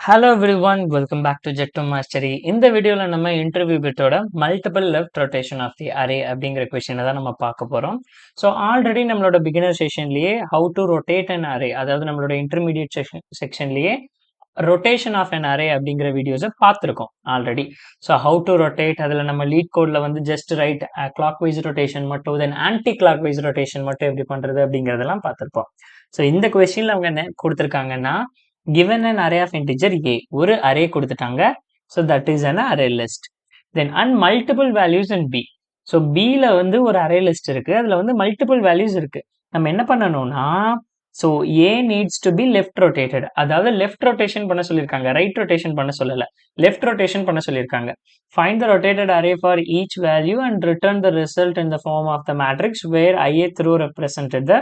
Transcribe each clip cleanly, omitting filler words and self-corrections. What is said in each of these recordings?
Hello everyone, welcome back to Jet to Mastery. இந்த வீடியோல நம்ம இன்டர்வியூ பிட்டோட multiple left rotation of the array அப்படிங்கிற கொஸ்டினை தான் நம்ம பார்க்க போறோம். ஸோ ஆல்ரெடி நம்மளோட பிகினர் செஷன்லயே how to rotate an array, அதாவது நம்மளோட இன்டர்மீடியட் செக்ஷன்லயே ரொட்டேஷன் ஆஃப் அன் அரே அப்படிங்கிற வீடியோஸை பார்த்துருக்கோம் already. So how to rotate, அதில் நம்ம லீட் கோட்ல வந்து just right clock wise rotation மட்டும், then anti clock wise rotation மட்டும் எப்படி பண்றது அப்படிங்கிறதெல்லாம் பார்த்துருப்போம். ஸோ இந்த கொஸ்டின்ல அவங்க என்ன கொடுத்துருக்காங்கன்னா, given an array of integer a, ஒரு array கொடுத்துட்டாங்க. So that is an array list. Then and multiple values in b. So b ல வந்து ஒரு array list இருக்கு, அதுல வந்து multiple values இருக்கு. நம்ம என்ன பண்ணணும்னா, so a needs to be left rotated, அதாவது left rotation பண்ண சொல்லியிருக்காங்க, right rotation பண்ண சொல்லல, left rotation பண்ண சொல்லியிருக்காங்க. Find the rotated array for each value and return the result in the form of the matrix where ith row represented the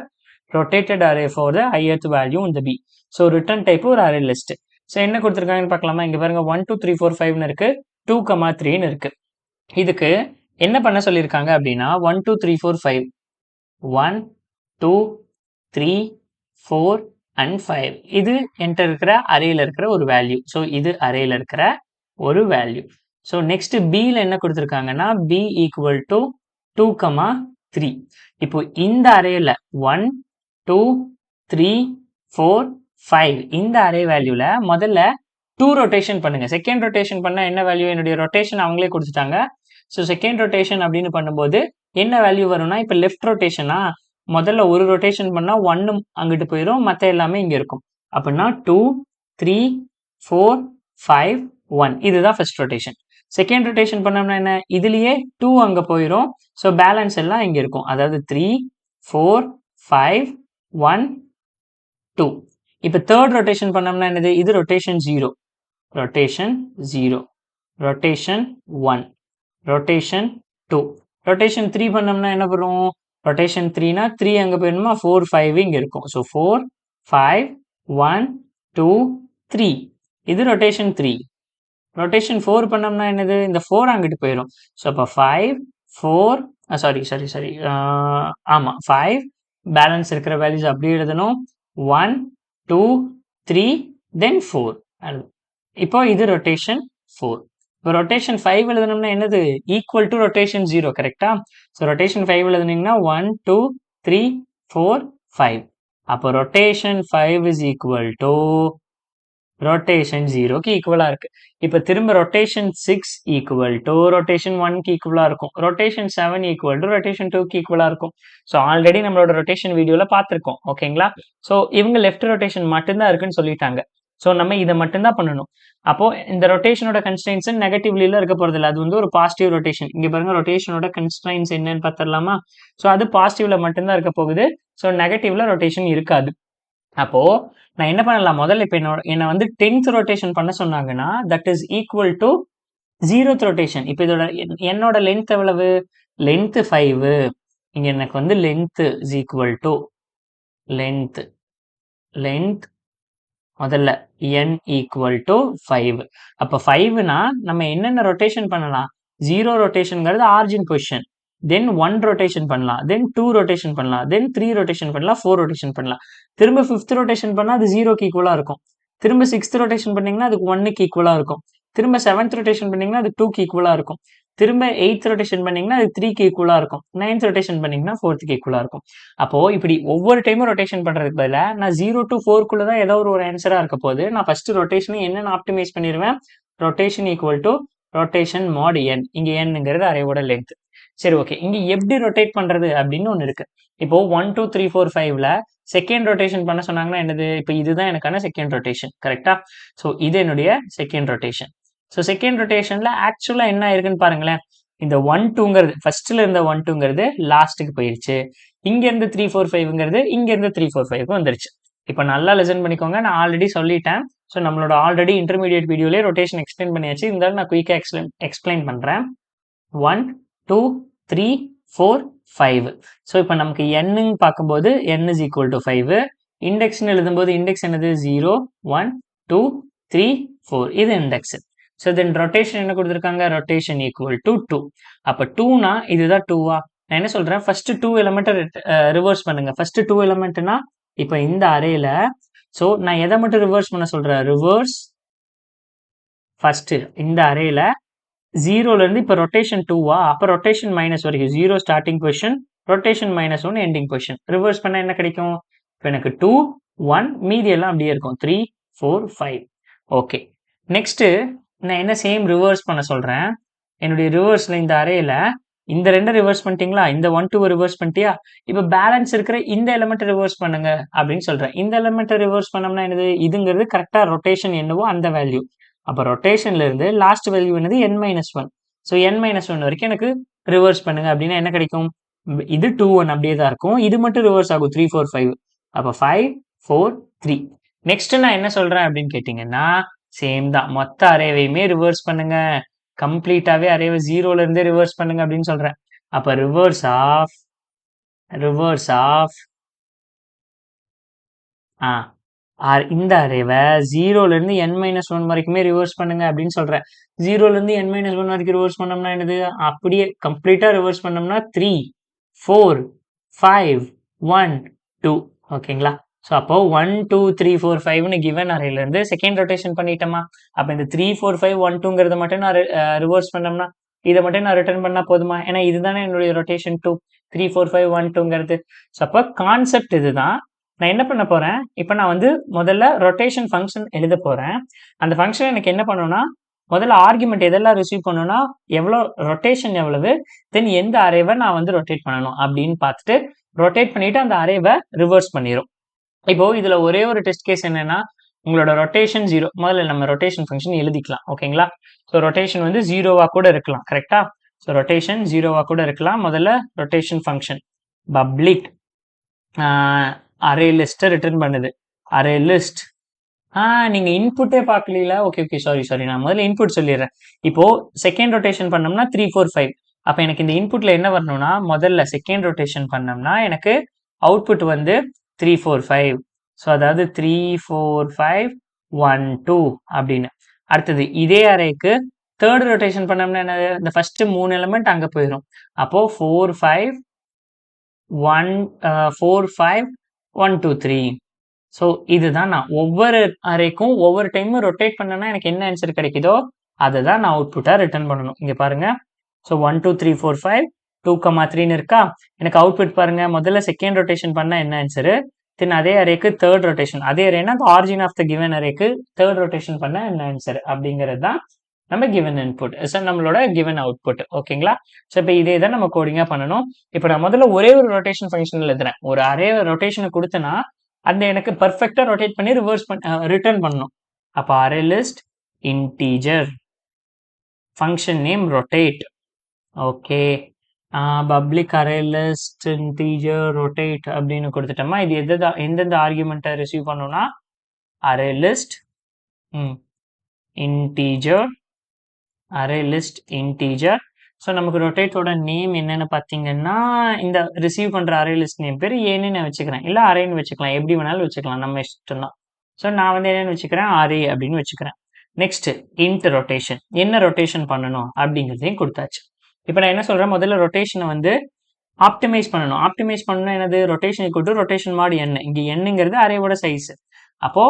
rotated array for the ith value in the b. So return type ஒரு array list. So என்ன கொடுத்துருக்காங்கன்னு பார்க்கலாமா? இங்கே பாருங்க 1 2 3 4 5ன்னு இருக்கு, 2,3ன்னு இருக்கு. இதுக்கு என்ன பண்ண சொல்லியிருக்காங்க அப்படின்னா 1 2 3 4 5 1 2 3 4 and 5 இது என்கிட்ட இருக்கிற அரேல இருக்கிற ஒரு வேல்யூ. ஸோ இது அரேல இருக்கிற ஒரு வேல்யூ. ஸோ நெக்ஸ்ட் பியில் என்ன கொடுத்துருக்காங்கன்னா b ஈக்குவல் டு 2,3. இப்போ இந்த அரேல 1 2 3 4 5 இந்த அரே வேல்யூல முதல்ல 2 ரொட்டேஷன் பண்ணுங்க. செகண்ட் ரொட்டேஷன் பண்ணா என்ன வேல்யூ? என்னுடைய ரொட்டேஷன் அவங்களே கொடுத்துட்டாங்க. ஸோ செகண்ட் ரொட்டேஷன் அப்படின்னு பண்ணும்போது என்ன வேல்யூ வரும்னா, இப்போ லெஃப்ட் ரொட்டேஷனா முதல்ல ஒரு ரொட்டேஷன் பண்ணா 1 அங்கிட்டு போயிடும், மற்ற எல்லாமே இங்க இருக்கும். அப்படின்னா 2 3 4 5 1 இதுதான் ஃபர்ஸ்ட் ரொட்டேஷன். செகண்ட் ரொட்டேஷன் பண்ணோம்னா என்ன, இதுலயே 2 அங்க போயிடும். ஸோ பேலன்ஸ் எல்லாம் இங்க இருக்கும், அதாவது 3 4 5 1 2. இப்போ தேர்ட் ரொட்டேஷன் பண்ணோம்னா என்னது, இது rotation 0 rotation 0 rotation 1 rotation 2 rotation 3 பண்ணோம்னா என்ன வரும், ரொட்டேஷன் 3னா 3 அங்க போயிடணுமா, 4 5 இங்க இருக்கும். ஸோ 4 5 1 2 3 இது ரொட்டேஷன் 3. ரொட்டேஷன் 4 பண்ணோம்னா என்னது, இந்த 4 அங்கிட்டு போயிடும். ஸோ அப்போ 5 4 சாரி ஆமா 5 பேலன்ஸ் இருக்கிற வேல்யூஸ் அப்படியே எழுதணும். 1 2 3 then 4. இப்போ இது ரொட்டேஷன் 4. இப்போ ரொட்டேஷன் 5 எழுதணும்னா என்னது, ஈக்குவல் டு ரொட்டேஷன் 0 கரெக்டா? So rotation 5 எழுதுனீங்கன்னா 1 2 3 4 5. அப்போ rotation 5 is equal to rotation 0க்கு ஈக்குவலா இருக்கு. இப்போ திரும்ப ரொட்டேஷன் 6 ஈக்குவல் டு ரொட்டேஷன் 1க்கு ஈக்குவலா இருக்கும். ரொட்டேஷன் 7 ஈக்குவல் டு ரொட்டேஷன் 2க்கு ஈக்குவலா இருக்கும். ஸோ ஆல்ரெடி நம்மளோட ரொட்டேஷன் வீடியோல பார்த்துருக்கோம், ஓகேங்களா? ஸோ இவங்க லெஃப்ட் ரொட்டேஷன் மட்டும்தான் இருக்குன்னு சொல்லிட்டாங்க. ஸோ நம்ம இதை மட்டும்தான் பண்ணணும். அப்போ இந்த ரொட்டேஷனோட கன்ஸ்ட்ரைன்ஸ் நெகட்டிவ்ல இருக்க போறது இல்லை, அது வந்து ஒரு பாசிட்டிவ் ரொட்டேஷன். இங்க பாருங்க ரொட்டேஷனோட கன்ஸ்ட்ரைன்ஸ் என்னன்னு பார்த்துடலாமா? ஸோ அது பாசிட்டிவ்ல மட்டும்தான் இருக்க போகுது. ஸோ நெகட்டிவ்ல ரொட்டேஷன் இருக்காது. அப்போ நான் என்ன பண்ணலாம், முதல்ல இப்போ என்னை வந்து 10th ரொட்டேஷன் பண்ண சொன்னாங்கன்னா that is equal to 0th rotation. இப்போ இதோட என்னோட லென்த் எவ்வளவு, லென்த் 5. இங்க எனக்கு வந்து length is equal to length முதல்ல n ஈக்குவல் டு 5. அப்போ 5னா நம்ம என்னென்ன ரொட்டேஷன் பண்ணலாம், 0 ரொட்டேஷன்ங்கிறது ஆரிஜின் பொசிஷன், தென் 1 ரொட்டேஷன் பண்ணலாம், தென் 2 ரொட்டேஷன் பண்ணலாம், தென் 3 ரொட்டேஷன் பண்ணலாம், 4 ரொட்டேஷன் பண்ணலாம். திரும்ப 5th ரொட்டேஷன் பண்ணா அது 0க்கு ஈக்குவலா இருக்கும். திரும்ப 6th ரொட்டேஷன் பண்ணீங்கன்னா அதுக்கு 1க்கு ஈக்குவலா இருக்கும். திரும்ப 7th ரொட்டேஷன் பண்ணீங்கன்னா அது 2க்கு ஈக்குவலா இருக்கும். திரும்ப 8th ரொட்டேஷன் பண்ணீங்கன்னா அது 3க்கு ஈக்குவலா இருக்கும். 9th ரொட்டேஷன் பண்ணீங்கன்னா 4க்கு ஈக்குவலா இருக்கும். அப்போ இப்படி ஒவ்வொரு டைமும் ரொட்டேஷன் பண்றதுக்கு பதிலா நான் 0 to 4க்குள்ள தான் ஏதாவது ஒரு ஆன்சரா இருக்க போகுது. நான் ஃபர்ஸ்ட் ரொட்டேஷன் என்னன்னு ஆப்டிமைஸ் பண்ணிடுவேன், rotation equal to rotation mod n. இங்க nங்கிறது அரேவோட லென்த். சரி, ஓகே. இங்க எப்படி ரொட்டேட் பண்றது அப்படின்னு ஒண்ணு இருக்கு. இப்போ 1 2 3 4 5ல செகண்ட் ரொட்டேஷன் பண்ண சொன்னாங்கன்னா என்னது, இப்போ இதுதான் எனக்கான செகண்ட் ரொட்டேஷன், கரெக்டா? ஸோ இது என்னுடைய செகண்ட் ரொட்டேஷன். ஸோ செகண்ட் ரொட்டேஷன்ல ஆக்சுவலா என்ன ஆயிருக்குன்னு பாருங்களேன், இந்த 1 2ங்கிறது ஃபர்ஸ்ட்ல இருந்த 1 2ங்கிறது லாஸ்ட்டுக்கு போயிருச்சு. இங்க இருந்து 3 4 5ங்கிறது இங்க இருந்து 3 4 5க்கு வந்துருச்சு. இப்போ நல்லா லிசன் பண்ணிக்கோங்க, நான் ஆல்ரெடி சொல்லிட்டேன். ஸோ நம்மளோட ஆல்ரெடி இன்டர்மீடியட் வீடியோலேயே ரொட்டேஷன் எக்ஸ்பிளைன் பண்ணியாச்சு, இருந்தாலும் நான் குயிக்கா எக்ஸ்பிளைன் பண்றேன். 1 2 3 4 5. ஸோ இப்போ நமக்கு n பார்க்கும்போது n இஸ் ஈக்குவல் டு 5. இண்டெக்ஸ்னு எழுதும்போது இண்டெக்ஸ் என்னது, 0 1 2 3 4 இது இண்டெக்ஸ். ஸோ தென் ரொட்டேஷன் என்ன கொடுத்துருக்காங்க, ரொட்டேஷன் ஈக்குவல் டு 2. அப்போ 2னா இதுதான் 2வா? நான் என்ன சொல்றேன், ஃபர்ஸ்ட் 2 எலிமெண்ட்டை ரிவர்ஸ் பண்ணுங்க. ஃபர்ஸ்ட் 2 எலிமெண்ட்னா இப்போ இந்த அரேல, ஸோ நான் எதை மட்டும் ரிவர்ஸ் பண்ண சொல்றேன், ரிவர்ஸ் ஃபர்ஸ்ட் இந்த அரேல 0ல இருந்து இப்போ ரொட்டேஷன் 2வா அப்போ ரொட்டேஷன் மைனஸ் வரைக்கும் 0 starting position rotation -1 ending position reverse பண்ணா என்ன கிடைக்கும் இப்போ எனக்கு 2 1 மீதி எல்லாம் அப்படியே இருக்கும் 3 4 5 ஓகே நெக்ஸ்ட் நான் என்ன சேம் ரிவர்ஸ் பண்ண சொல்றேன் என்னுடைய ரிவர்ஸ்ல இந்த அரேல இந்த ரெண்டை ரிவர்ஸ் பண்ணிட்டீங்களா இந்த 1 2 ரிவர்ஸ் பண்ணிட்டியா இப்போ பேலன்ஸ் இருக்கிற இந்த எலிமெண்ட் ரிவர்ஸ் பண்ணுங்க அப்படின்னு சொல்றேன் இந்த எலிமெண்ட் ரிவர்ஸ் பண்ணோம்னா என்னது இதுங்கிறது கரெக்டா ரொட்டேஷன் என்னவோ அந்த வேல்யூ அப்போ ரொட்டேஷன்ல இருந்து லாஸ்ட் வேல்யூ என்னது n-1 ஸோ n-1 வரைக்கும் எனக்கு ரிவர்ஸ் பண்ணுங்க அப்படின்னா என்ன கிடைக்கும் இது 2 1 அப்படியே தான் இருக்கும் இது மட்டும் ரிவர்ஸ் ஆகும் 3 4 5 அப்போ 5 4 3 நெக்ஸ்ட் நான் என்ன சொல்றேன் அப்படின்னு கேட்டீங்கன்னா சேம் தான் மொத்த அரேவையுமே ரிவர்ஸ் பண்ணுங்க கம்ப்ளீட்டாவே அரேவை 0ல இருந்தே ரிவர்ஸ் பண்ணுங்க அப்படின்னு சொல்றேன் அப்ப ரிவர்ஸ் ஆஃப் இந்த அரேவை 0ல இருந்து n-1 வரைக்குமே ரிவர்ஸ் பண்ணுங்க அப்படின்னு சொல்றேன் 0ல இருந்து n-1 வரைக்கும் ரிவர்ஸ் பண்ணோம்னா என்னது அப்படியே கம்ப்ளீட்டா ரிவர்ஸ் பண்ணோம்னா 3 4 5 1 2 ஓகேங்களா ஸோ அப்போ 1 2 3 4 5னு கிவன் அரேல இருந்து செகண்ட் ரொட்டேஷன் பண்ணிட்டோமா அப்போ இந்த 3 4 5 1 2ங்கிறத மட்டும் நான் ரிவர்ஸ் பண்ணோம்னா இதை மட்டும் நான் ரிட்டர்ன் பண்ணா போதுமா ஏன்னா இதுதானே என்னுடைய ரொட்டேஷன் 2 3 4 5 1 2ங்கிறது ஸோ அப்போ கான்செப்ட் இதுதான் நான் என்ன பண்ண போறேன் இப்போ நான் வந்து முதல்ல ரொட்டேஷன் ஃபங்க்ஷன் எழுத போறேன் அந்த ஃபங்க்ஷன் எனக்கு என்ன பண்ணணும்னா முதல்ல ஆர்குமெண்ட் எதெல்லாம் ரிசீவ் பண்ணணும்னா எவ்வளோ ரொட்டேஷன் எவ்வளவு தென் எந்த அரேவை நான் வந்து ரொட்டேட் பண்ணணும் அப்படின்னு பார்த்துட்டு ரொட்டேட் பண்ணிட்டு அந்த அரேவை ரிவர்ஸ் பண்ணிடும் இப்போ இதுல ஒரே ஒரு டெஸ்ட் கேஸ் என்னன்னா உங்களோட ரொட்டேஷன் 0 முதல்ல நம்ம ரொட்டேஷன் ஃபங்க்ஷன் எழுதிக்கலாம் ஓகேங்களா ஸோ ரொட்டேஷன் வந்து 0வா கூட இருக்கலாம் கரெக்டா ஸோ ரொட்டேஷன் 0வா கூட இருக்கலாம் முதல்ல ரொட்டேஷன் ஃபங்க்ஷன் பப்ளிக் அரே லிஸ்ட்டை ரிட்டர்ன் பண்ணுது அரே லிஸ்ட் நீங்க இன்புட்டே பார்க்கல ஓகே சாரி நான் முதல்ல இன்புட் சொல்லிடுறேன் இப்போ செகண்ட் ரொட்டேஷன் பண்ணோம்னா 3 4 5 அப்ப எனக்கு இந்த இன்புட்ல என்ன வரணும்னா முதல்ல செகண்ட் ரொட்டேஷன் பண்ணோம்னா எனக்கு அவுட்புட் வந்து 3 4 5 ஸோ அதாவது 3 4 5 1 2 அப்படின்னு அடுத்தது இதே அரேக்கு தேர்ட் ரொட்டேஷன் பண்ணோம்னா என்ன இந்த ஃபர்ஸ்ட் 3 எலிமெண்ட் அங்க போயிடும் அப்போ 4 5 1 4 5 1 2 3 ஸோ இதுதான் நான் ஒவ்வொரு அரேக்கும் ஒவ்வொரு டைமும் ரொட்டேட் பண்ணனா எனக்கு என்ன ஆன்சர் கிடைக்குதோ அதை தான் நான் அவுட்புட்டாக ரிட்டர்ன் பண்ணணும் இங்கே பாருங்க ஸோ 1 2 3 4 5 2,3ன்னு இருக்கா எனக்கு அவுட்புட் பாருங்க முதல்ல செகண்ட் ரொட்டேஷன் பண்ண என்ன ஆன்சரு தென் அதே அரேக்கு தேர்ட் ரொட்டேஷன் அதே அரேனா ஆரிஜின் ஆஃப் த கிவன் அரேக்கு தேர்ட் ரொட்டேஷன் பண்ண என்ன ஆன்சர் அப்படிங்கிறது தான் நம்ம கிவன் இன்புட் சார் நம்மளோட கிவன் அவுட்புட் ஓகேங்களா ஸோ இப்போ இதே தான் நம்ம கோடிங்காக பண்ணணும் இப்போ நான் முதல்ல ஒரே ஒரு ரொட்டேஷன் ஃபங்க்ஷன் எழுதுறேன் ஒரு அரே ரொட்டேஷனை கொடுத்தேன்னா அந்த எனக்கு பர்ஃபெக்டா ரொட்டேட் பண்ணி ரிவர்ஸ் ரிட்டர்ன் பண்ணணும் அப்போ array list integer function name rotate okay public array list integer rotate அப்படின்னு கொடுத்துட்டோமா இது எந்தெந்த ஆர்குமெண்ட்டை ரிசீவ் பண்ணணும்னா array list integer array list integer so நமக்கு ரொட்டேட்டோட நேம் என்னன்னு பார்த்தீங்கன்னா இந்த ரிசீவ் பண்ணுற அரே லிஸ்ட் நேம் பேர் ஏன்னு நான் வச்சுக்கிறேன் இல்லை அரேன்னு வச்சுக்கலாம் எப்படி வேணாலும் வச்சுக்கலாம் நம்ம இஷ்டம் தான் ஸோ நான் வந்து என்னன்னு வச்சுக்கிறேன் அரே அப்படின்னு வச்சுக்கிறேன் நெக்ஸ்ட் இன்ட் ரொட்டேஷன் என்ன ரொட்டேஷன் பண்ணணும் அப்படிங்கிறதையும் கொடுத்தாச்சு இப்போ நான் என்ன சொல்றேன் முதல்ல ரொட்டேஷனை வந்து ஆப்டிமைஸ் பண்ணணும் ஆப்டிமைஸ் பண்ணணும் என்னது rotation equal to rotation mod n இங்க nங்கிறது அரேவோட சைஸ் அப்போ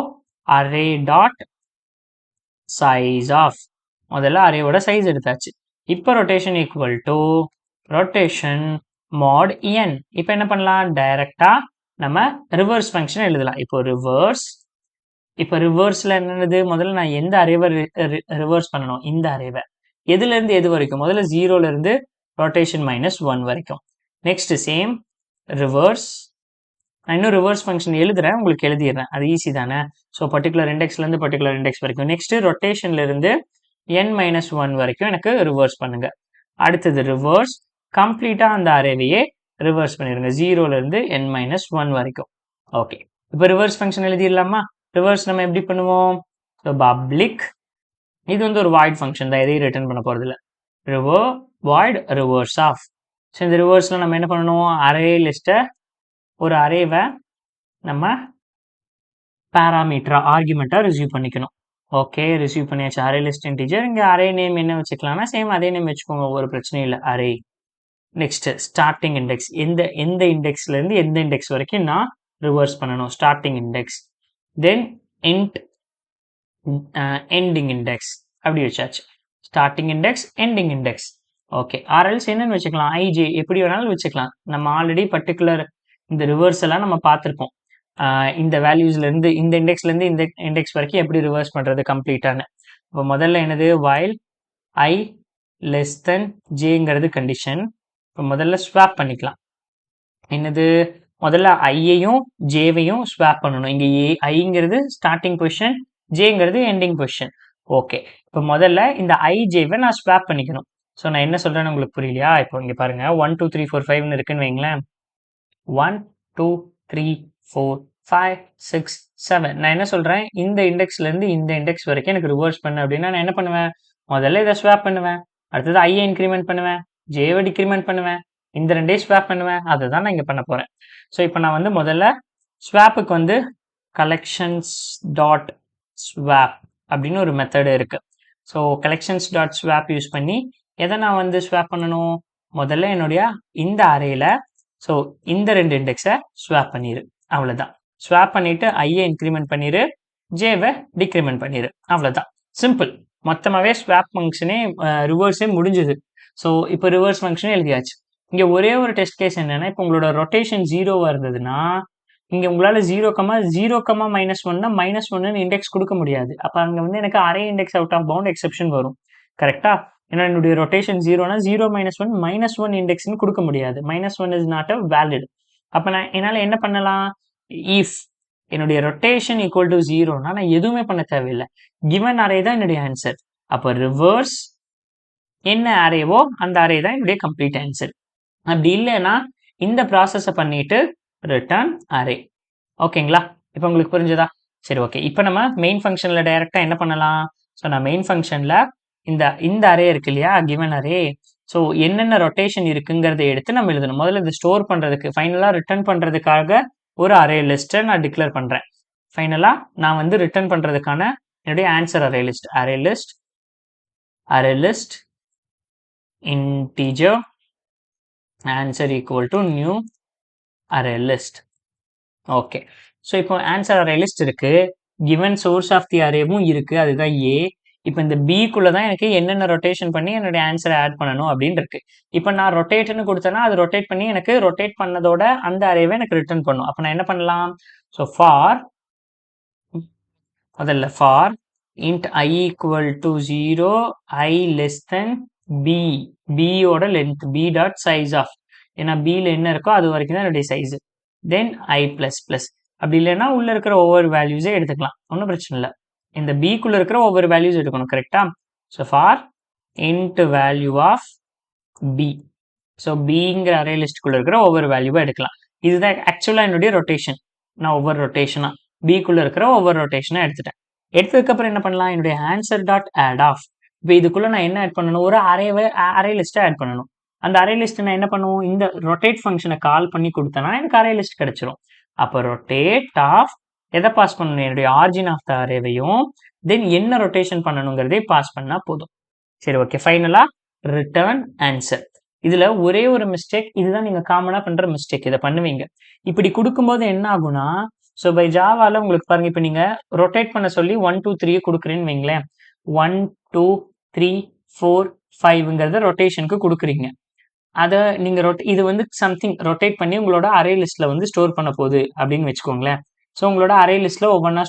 அரே டாட் சைஸ் ஆஃப் முதல்ல அரேவோட சைஸ் எடுத்தாச்சு இப்போ rotation equal to rotation mod n இப்போ என்ன பண்ணலாம் டைரக்டா நம்ம ரிவர்ஸ் ஃபங்க்ஷன் எழுதலாம் இப்போ ரிவர்ஸ்ல என்னது முதல்ல நான் எந்த அரேவை ரிவர்ஸ் பண்ணணும் இந்த அரேவை எதுல இருந்து எது வரைக்கும் முதல்ல 0ல இருந்து ரொட்டேஷன் -1 வரைக்கும் நெக்ஸ்ட் சேம் ரிவர்ஸ் நான் இன்னும் ரிவர்ஸ் ஃபங்க்ஷன் எழுதுறேன் உங்களுக்கு எழுதிடுறேன் அது ஈஸி தானே ஸோ பர்டிகுலர் இண்டெக்ஸ்ல இருந்து பர்டிகுலர் இண்டெக்ஸ் வரைக்கும் நெக்ஸ்ட் ரொட்டேஷன்ல இருந்து n-1 வரைக்கும் எனக்கு ரிவர்ஸ் பண்ணுங்க அடுத்தது ரிவர்ஸ் கம்ப்ளீட்டா அந்த அரேவையே ரிவர்ஸ் பண்ணிருங்க 0ல இருந்து n-1 வரைக்கும் ஓகே இப்போ ரிவர்ஸ் ஃபங்க்ஷன் எழுதிடலாமா ரிவர்ஸ் நம்ம எப்படி பண்ணுவோம் பப்ளிக் இது வந்து ஒரு வாய்ட் ஃபங்க்ஷன் தான் எதையும் ரிட்டர்ன் பண்ண போறது இல்லை வாய்ட் ரிவர்ஸ் ஆஃப் ஸோ இந்த ரிவர்ஸ்ல நம்ம என்ன பண்ணணும் அரே லிஸ்ட்டை ஒரு அரேவை நம்ம பேராமீட்டரா ஆர்குமெண்ட்டா ரிசீவ் பண்ணிக்கணும் ஓகே ரிசீவ் பண்ணியாச்சு அரே லிஸ்ட் இன்டீஜர் இங்கே அரே நேம் என்ன வச்சுக்கலாம்னா சேம் அதே நேம் வச்சுக்கோங்க ஒரு பிரச்சனையும் இல்லை அரே நெக்ஸ்ட் ஸ்டார்டிங் இண்டெக்ஸ் எந்த இண்டெக்ஸ்ல இருந்து எந்த இண்டெக்ஸ் வரைக்கும் நான் ரிவர்ஸ் பண்ணணும் starting index then int ending index அப்படி வச்சாச்சு. Starting index ending index. Okay, ஆர்எல்ஸ் என்னன்னு வச்சுக்கலாம், ஐஜே எப்படி வேணாலும் வச்சுக்கலாம். நம்ம ஆல்ரெடி பர்டிகுலர் இந்த ரிவர்ஸ் எல்லாம் நம்ம பார்த்துருப்போம். இந்த வேல்யூஸ்ல இருந்து இந்த இண்டெக்ஸ்ல இருந்து இந்த இண்டெக்ஸ் வரைக்கும் எப்படி ரிவர்ஸ் பண்றது கம்ப்ளீட்டான. இப்போ முதல்ல என்னது, while i லெஸ் தென் ஜேங்கிறது கண்டிஷன். இப்போ முதல்ல ஸ்வாப் பண்ணிக்கலாம். என்னது, முதல்ல ஐயையும் ஜேவையும் ஸ்வாப் பண்ணணும். இங்க ஐங்கிறது ஸ்டார்டிங் பொசிஷன், ஜேங்கிறது எண்டிங் பொசிஷன். ஓகே, இப்போ முதல்ல இந்த ஐ ஜேவை நான் ஸ்வாப் பண்ணிக்கணும். ஸோ நான் என்ன சொல்றேன்னு உங்களுக்கு புரியலையா? இப்போ இங்க பாருங்க 1 2 3 4 5 இருக்குன்னு வைங்களேன். 1 2 3 4 5 6 7. நான் என்ன சொல்றேன், இந்த இண்டெக்ஸ்ல இருந்து இந்த இண்டெக்ஸ் வரைக்கும் எனக்கு ரிவர்ஸ் பண்ணு அப்படின்னா நான் என்ன பண்ணுவேன், முதல்ல இதை ஸ்வாப் பண்ணுவேன், அடுத்தது ஐயை இன்க்ரிமெண்ட் பண்ணுவேன், ஜேவை டிக்ரிமெண்ட் பண்ணுவேன், இந்த ரெண்டே ஸ்வாப் பண்ணுவேன். அதை தான் நான் இங்க பண்ண போறேன். ஸோ இப்போ நான் வந்து முதல்ல ஸ்வாப்புக்கு வந்து கலெக்ஷன்ஸ் டாட் ஸ்வாப் அப்படின்னு ஒரு மெத்தடு இருக்கு. So collections dot swap use பண்ணி எதை நான் வந்து ஸ்வாப் பண்ணணும், முதல்ல என்னுடைய இந்த அரேல ஸோ இந்த ரெண்டு இண்டெக்ஸை ஸ்வாப் பண்ணிடு. அவ்வளோதான். ஸ்வாப் பண்ணிட்டு ஐயை இன்க்ரிமெண்ட் பண்ணிடு, ஜேவை டிக்ரிமெண்ட் பண்ணிடு. அவ்வளோதான், சிம்பிள். மொத்தமாகவே ஸ்வாப் ஃபங்க்ஷனே ரிவர்ஸே முடிஞ்சுது. ஸோ இப்போ ரிவர்ஸ் ஃபங்க்ஷனே எழுதியாச்சு. இங்கே ஒரே ஒரு டெஸ்ட் கேஸ் என்னன்னா, இப்போ உங்களோட ரொட்டேஷன் ஜீரோவாக இருந்ததுன்னா இங்கே உங்களால் 0,0, -1னா -1ன்னு இண்டெக்ஸ் கொடுக்க முடியாது. அப்போ அங்கே வந்து எனக்கு array index out of bound exception வரும். கரெக்டா? ஏன்னா என்னுடைய ரொட்டேஷன் 0னா 0 -1 -1 இண்டெக்ஸ்னு கொடுக்க முடியாது. -1 இஸ் நாட் அ வேலிட். அப்போ நான் என்னால் என்ன பண்ணலாம், இஃப் என்னுடைய ரொட்டேஷன் ஈக்குவல் டு 0னா நான் எதுவுமே பண்ண தேவையில்லை, கிவன் அரே தான் என்னுடைய ஆன்சர். அப்போ ரிவர்ஸ் என்ன அரேவோ அந்த அரே தான் என்னுடைய கம்ப்ளீட் ஆன்சர். அப்படி இல்லைன்னா இந்த ப்ராசஸை பண்ணிட்டு ரிட்டர்ன் அரே. ஓகேங்களா? இப்போ உங்களுக்கு புரிஞ்சதா? சரி, ஓகே. இப்போ நம்ம மெயின் ஃபங்க்ஷனில் டைரெக்டாக என்ன பண்ணலாம், ஸோ நான் மெயின் ஃபங்க்ஷனில் இந்த அரே இருக்கு இல்லையா, கிவன் அரே. ஸோ என்னென்ன ரொட்டேஷன் இருக்குங்கிறத எடுத்து நம்ம எழுதணும். முதல்ல இது ஸ்டோர் பண்ணுறதுக்கு, ஃபைனலாக ரிட்டர்ன் பண்ணுறதுக்காக ஒரு அரே லிஸ்ட்டை நான் டிக்ளேர் பண்ணுறேன். ஃபைனலாக நான் வந்து ரிட்டர்ன் பண்ணுறதுக்கான என்னுடைய answer array list integer answer equal to new array list. Okay, so இப்போ ஆன்சர் அரே லிஸ்ட் இருக்கு, கிவன் சோர்ஸ் ஆஃப் தி அரேவும் இருக்கு, அதுதான் ஏ. இப்போ இந்த பிக்குள்ள தான் எனக்கு என்னென்ன ரொட்டேஷன் பண்ணி என்னுடைய ஆன்சரை ஆட் பண்ணணும் அப்படின்னு இருக்கு. இப்போ நான் ரொட்டேட்னு கொடுத்தேன்னா அது ரொட்டேட் பண்ணி எனக்கு ரொட்டேட் பண்ணதோட அந்த அரேவை எனக்கு ரிட்டர்ன் பண்ணும். அப்போ நான் என்ன பண்ணலாம், ஸோ முதல்ல for int I equal to 0, I less than b, bயோட length, b dot size of, ஏன்னா bல என்ன இருக்கோ அது வரைக்கும் தான் என்னுடைய size. Then I plus plus. அப்படி இல்லைன்னா உள்ள இருக்கிற ஒவ்வொரு வேல்யூஸே எடுத்துக்கலாம், ஒன்றும் பிரச்சனை இல்லை. இந்த பிக்குள்ள இருக்கிற ஒவ்வொரு வேல்யூஸ் எடுக்கணும். கரெக்டா? So for int value of b, so பிங்கிற அரே லிஸ்ட்டுக்குள்ள இருக்கிற ஒவ்வொரு வேல்யூவை எடுக்கலாம். இதுதான் ஆக்சுவலாக என்னுடைய ரொட்டேஷன். நான் ஒவ்வொரு ரொட்டேஷனா பிக்குள்ள இருக்கிற ஒவ்வொரு ரொட்டேஷனா எடுத்துட்டேன். எடுத்ததுக்கப்புறம் என்ன பண்ணலாம், என்னுடைய ஆன்சர் டாட் ஆட் ஆஃப். இப்போ இதுக்குள்ள நான் என்ன ஆட் பண்ணணும், ஒரு அரே லிஸ்ட்டை ஆட் பண்ணணும். அந்த அரே லிஸ்ட் நான் என்ன பண்ணுவோம், இந்த ரொட்டேட் ஃபங்க்ஷனை கால் பண்ணி கொடுத்தேன்னா எனக்கு அரே லிஸ்ட் கிடைச்சிரும். அப்போ ரொட்டேட் ஆஃப் எதை பாஸ் பண்ணணும், என்னுடைய ஆர்ஜின் ஆஃப் த அரேவையும் தென் என்ன ரொட்டேஷன் பண்ணணுங்கிறதே பாஸ் பண்ணா போதும். சரி, ஓகே. ஃபைனலா ரிட்டர்ன் ஆன்சர். இதுல ஒரே ஒரு மிஸ்டேக், இதுதான் நீங்க காமனா பண்ற மிஸ்டேக், இதை பண்ணுவீங்க. இப்படி கொடுக்கும்போது என்ன ஆகும்னா, ஸோ பை ஜாவால உங்களுக்கு பாருங்க, இப்போ நீங்க ரொட்டேட் பண்ண சொல்லி 1 2 3 கொடுக்குறேன்னு வைங்களேன், 1 2 3 4 5ங்கிறத ரொட்டேஷனுக்கு கொடுக்குறீங்க. அதை நீங்க இது வந்து சம்திங் ரொட்டேட் பண்ணி உங்களோட அரே லிஸ்ட்ல வந்து ஸ்டோர் பண்ண போகுது அப்படின்னு வச்சுக்கோங்களேன். ஸோ உங்களோட அரே லிஸ்ட்ல ஒவ்வொன்றா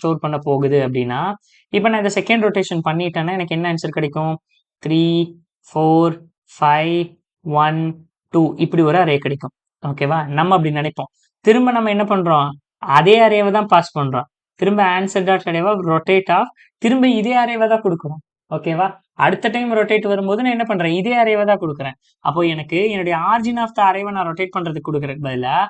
ஸ்டோர் பண்ண போகுது அப்படின்னா, இப்போ நான் இந்த செகண்ட் ரொட்டேஷன் பண்ணிட்டேன்னா எனக்கு என்ன ஆன்சர் கிடைக்கும், 3 4 5 1 2 இப்படி ஒரு அரே கிடைக்கும். ஓகேவா? நம்ம அப்படி நினைப்போம். திரும்ப நம்ம என்ன பண்றோம், அதே அரேவை தான் பாஸ் பண்றோம். திரும்ப ஆன்சர் டாட் அரேவா ரொட்டேட் ஆஃப், திரும்ப இதே அரேவை தான் கொடுக்குறோம். ஓகேவா? அடுத்த டைம் ரொட்டேட் வரும்போது நான் என்ன பண்றேன், இதே அரேவை தான் கொடுக்குறேன். அப்போ எனக்கு என்னுடைய ஆர்ஜின் ஆஃப் த அரேவை நான் ரொட்டேட் பண்றதுக்கு கொடுக்குறதுக்கு பதிலாக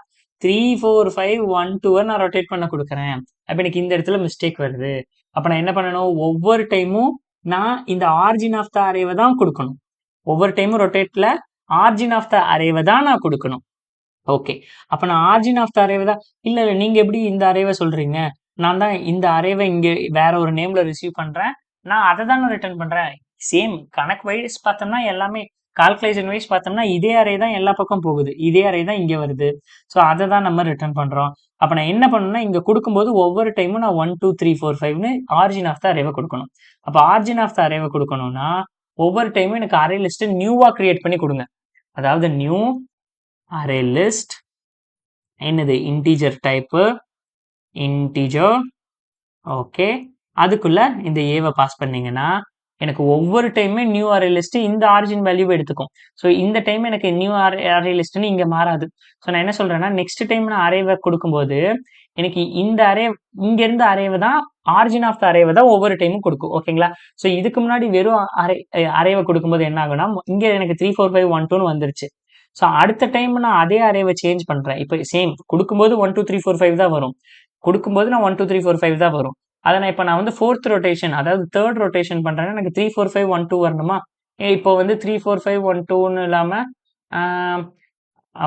3 4 5 1 2 நான் ரொட்டேட் பண்ண கொடுக்குறேன். அப்ப எனக்கு இந்த இடத்துல மிஸ்டேக் வருது. அப்ப நான் என்ன பண்ணணும், ஒவ்வொரு டைமும் நான் இந்த ஆர்ஜின் ஆஃப் த அரேவை தான் கொடுக்கணும். ஒவ்வொரு டைமும் ரொட்டேட்ல ஆர்ஜின் ஆஃப் த அரேவை தான் நான் கொடுக்கணும். ஓகே, அப்ப நான் ஆர்ஜின் ஆஃப் த அரேவை தான், இல்ல நீங்க எப்படி இந்த அரேவை சொல்றீங்க, நான் தான் இந்த அரேவை இங்க வேற ஒரு நேம்ல ரிசீவ் பண்றேன், நான் அதை தான் ரிட்டர்ன் பண்றேன். சேம் கணக்கு வைஸ் பார்த்தோம்னா எல்லாமே கால்குலேஷன் வைஸ் பார்த்தோம்னா இதே அரே தான் எல்லா பக்கம் போகுது, இதே அரே தான் இங்கே வருது. ஸோ அதை தான் நம்ம ரிட்டர்ன் பண்ணுறோம். அப்போ நான் என்ன பண்ணணும்னா இங்கே கொடுக்கும்போது ஒவ்வொரு டைமும் நான் 1 2 3 4 5ன்னு ஆரிஜின் ஆஃப் த அரேவை கொடுக்கணும். அப்போ ஆரிஜின் ஆஃப் த அரேவை கொடுக்கணும்னா ஒவ்வொரு டைமும் எனக்கு அரே லிஸ்ட்டு நியூவாக கிரியேட் பண்ணி கொடுங்க. அதாவது நியூ அரே லிஸ்ட் என்னது இன்டீஜர் டைப்பு இன்டீஜர். ஓகே, அதுக்குள்ள இந்த ஏவை பாஸ் பண்ணீங்கன்னா எனக்கு ஒவ்வொரு டைமே நியூ அரே லிஸ்ட் இந்த ஆரிஜின் வேல்யூவை எடுத்துக்கும். ஸோ இந்த டைம் எனக்கு நியூ அரே லிஸ்ட்னு இங்கே மாறாது. ஸோ நான் என்ன சொல்றேன்னா நெக்ஸ்ட் டைம் நான் அரேவை கொடுக்கும்போது எனக்கு இந்த அரே இங்க இருந்த அரேவை தான் ஆரிஜின் ஆஃப் த அரேவை தான் ஒவ்வொரு டைமும் கொடுக்கும். ஓகேங்களா? ஸோ இதுக்கு முன்னாடி வெறும் அரேவை கொடுக்கும்போது என்ன ஆகும்னா இங்க எனக்கு 3 4 5 1 2ன்னு வந்துருச்சு. ஸோ அடுத்த டைம் நான் அதே அரேவை சேஞ்ச் பண்றேன். இப்போ சேம் கொடுக்கும்போது 1 2 3 4 5 தான் வரும். கொடுக்கும்போது நான் 1 2 3 4 5 தான் வரும். அதை நான் வந்து ஃபோர்த் ரொட்டேஷன் அதாவது தேர்ட் ரொட்டேஷன் பண்றேன்னா எனக்கு 3 4 5 1 2 வரணுமா? இப்போ வந்து 3 4 5 1 2ன்னு இல்லாம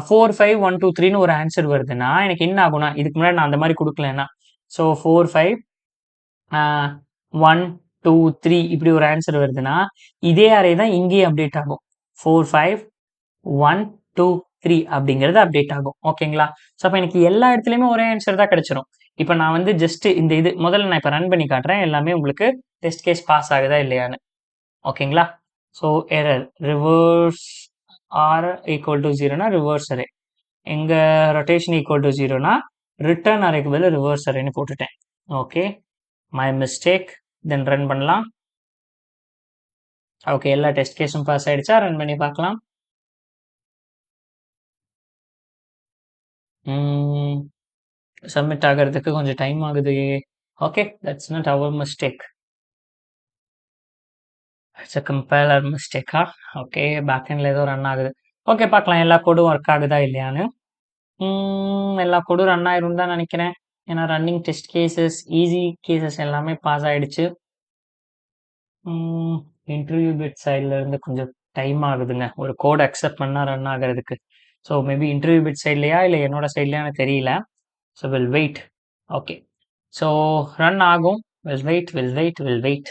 4 5 1 2 3ன்னு ஒரு ஆன்சர் வருதுன்னா எனக்கு என்ன ஆகும்னா இதுக்கு முன்னாடி நான் அந்த மாதிரி கொடுக்கலன்னா ஸோ 4 5 1 2 3 இப்படி ஒரு ஆன்சர் வருதுன்னா இதே அரே தான் இங்கேயும் அப்டேட் ஆகும். 4 5 1 2 3 அப்படிங்கிறது அப்டேட் ஆகும். ஓகேங்களா? ஸோ அப்போ எனக்கு எல்லா இடத்துலையுமே ஒரே ஆன்சர் தான் கிடைச்சிரும். இப்போ நான் வந்து ஜஸ்ட் இந்த இது முதல்ல நான் இப்போ ரன் பண்ணி காட்டுறேன். எல்லாமே உங்களுக்கு டெஸ்ட் கேஸ் பாஸ் ஆகுதா இல்லையான்னு. ஓகேங்களா? So error reverse or equal to 0னா ரிவர்ஸ் அரே, எங்க ரொட்டேஷன் ஈக்குவல் டு 0னா ரிட்டர்ன் அரேக்கு பதில் ரிவர்ஸ் அரேன்னு போட்டுட்டேன். Okay, my mistake. Then run பண்ணலாம். ஓகே, எல்லா டெஸ்ட் கேஸும் பாஸ் ஆயிடுச்சா? ரன் பண்ணி பார்க்கலாம். சப்மிட் ஆகிறதுக்கு கொஞ்சம் டைம் ஆகுது. Okay, that's not our mistake, it's a compiler மிஸ்டேக்கா? ஓகே, பேக்எண்டில் ஏதோ ரன் ஆகுது. ஓகே, பார்க்கலாம் எல்லா கோடும் ஒர்க் ஆகுதா இல்லையான்னு. எல்லா கோடும் ரன் ஆயிரும் தான் நினைக்கிறேன். ஏன்னா running test cases easy cases எல்லாமே பாஸ் ஆயிடுச்சு. இன்டர்வியூ பிட் சைடில் இருந்து கொஞ்சம் டைம் ஆகுதுங்க ஒரு கோட் அக்செப்ட் பண்ணால் ரன் ஆகிறதுக்கு. ஸோ மேபி இன்டர்வியூ பிட் சைட்லையா இல்லை என்னோட சைட்லையா எனக்கு தெரியல. So will wait. Okay, so run ஆகும். Will wait.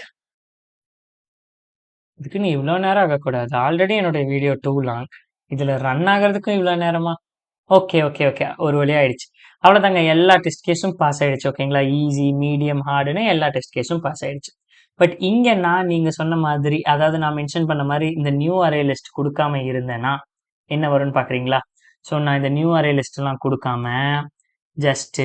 இதுக்குன்னு இவ்வளோ நேரம் ஆகக்கூடாது. ஆல்ரெடி என்னுடைய வீடியோ டூ லாங், இதில் ரன் ஆகிறதுக்கும் இவ்வளோ நேரமா? ஓகே, ஒரு வழியாக ஆயிடுச்சு. அவ்வளோதாங்க, எல்லா டெஸ்ட் கேஸும் பாஸ் ஆயிடுச்சு. ஓகேங்களா? ஈஸி மீடியம் ஹார்டுன்னு எல்லா டெஸ்ட் கேஸும் பாஸ் ஆயிடுச்சு. பட் இங்கே நான் நீங்கள் சொன்ன மாதிரி அதாவது நான் மென்ஷன் பண்ண மாதிரி இந்த நியூ அரே லிஸ்ட் கொடுக்காம இருந்தேன்னா என்ன வரும்னு பார்க்குறீங்களா? ஸோ நான் இந்த நியூ அரே லிஸ்ட்லாம் கொடுக்காம ஜஸ்ட்டு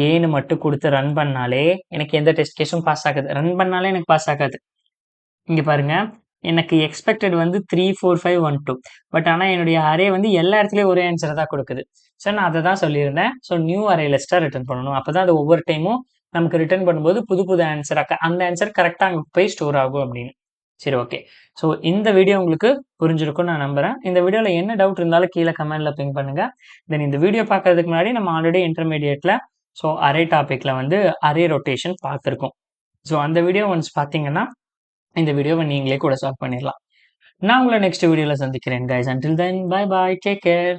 ஏன்னு மட்டும் கொடுத்து ரன் பண்ணாலே எனக்கு எந்த டெஸ்ட் கேஸும் பாஸ் ஆகாது. ரன் பண்ணாலே எனக்கு பாஸ் ஆகாது. இங்கே பாருங்க, எனக்கு எக்ஸ்பெக்டட் வந்து 3 4 5 1 2, பட் ஆனால் என்னுடைய அரே வந்து எல்லா இடத்துலையும் ஒரே ஆன்சரை தான் கொடுக்குது. ஸோ நான் அதை தான் சொல்லியிருந்தேன். ஸோ நியூ அரே லிஸ்ட்டாக ரிட்டர்ன் பண்ணணும். அப்போ தான் அது ஒவ்வொரு டைமும் நமக்கு ரிட்டர்ன் பண்ணும்போது புது புது ஆன்சராக அந்த ஆன்சர் கரெக்டாக அங்கே போய் ஸ்டோர் ஆகும் அப்படின்னு. சரி, ஓகே. ஸோ இந்த வீடியோ உங்களுக்கு புரிஞ்சிருக்கும்னு நான் நம்புகிறேன். இந்த வீடியோவில் என்ன டவுட் இருந்தாலும் கீழே கமெண்ட்டில் பிங் பண்ணுங்கள். தென் இந்த வீடியோ பார்க்கறதுக்கு முன்னாடி நம்ம ஆல்ரெடி இன்டர்மீடியேட்டில் ஸோ அரே டாப்பிக்கில் வந்து அரே ரொட்டேஷன் பார்த்துருக்கோம். ஸோ அந்த வீடியோ ஒன்ஸ் பார்த்தீங்கன்னா இந்த வீடியோவை நீங்களே கூட சால்வ் பண்ணிடலாம். நான் உங்களை நெக்ஸ்ட் வீடியோவில் சந்திக்கிறேன் guys. Until then bye bye, take care.